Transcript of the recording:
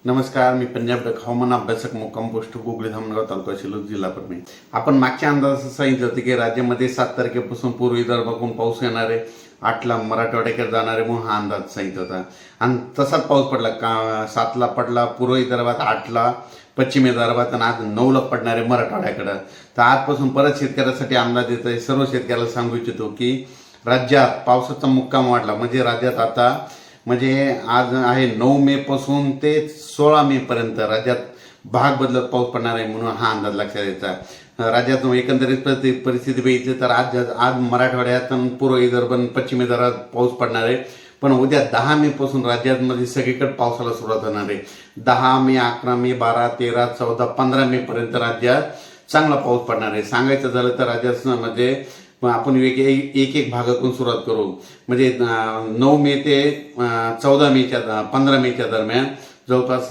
नमस्कार, मी पंजाब डक हवामान अभ्यासक मुक्काम पोस्ट गोगळे धामणगाव तालुका शिरूर जिल्हा परभणी. आपण मागच्या अंदाजात सांगितलं होतं की राज्यामध्ये 7 तारखेपासून पूर्व विदर्भाकडून पाऊस येणार आहे, 8ला मराठवाड्याकडे जाणार आहे म्हणून हा अंदाज सांगितला होता. आणि तसाच पाऊस पडला. 7ला पडला पूर्व विदर्भात, 8ला पश्चिम विदर्भात आणि आज 9ला पडणार आहे मराठवाड्याकडं. तर आजपासून परत शेतकऱ्यासाठी अंदाज येत आहे. सर्व शेतकऱ्याला सांगू इच्छितो की राज्यात पावसाचा मुक्काम वाढला. म्हणजे राज्यात आता आज आहे 9 मे पासून ते 16 मे पर्यंत राज्यात भाग बदलत पाऊस पडणार आहे म्हणून हा अंदाज लक्षात यायचा. राज्यात एकंदरीत परिस्थिती बघितली तर आज मराठवाड्यात पूर्व विदर्भ पश्चिम विदर्भात पाऊस पडणार आहे. पण उद्या 10 मे पासून राज्यामध्ये सगळीकडे पावसाला सुरुवात होणार आहे. 10 मे, 11 मे, 12, 13, 14, 15 मे पर्यंत राज्यात चांगला पाऊस पडणार आहे. सांगायचं झालं तर राज्यात आपण एक भागातून सुरुवात करू. म्हणजे 9 मे ते 14 मेच्या 15 मेच्या दरम्यान जवळपास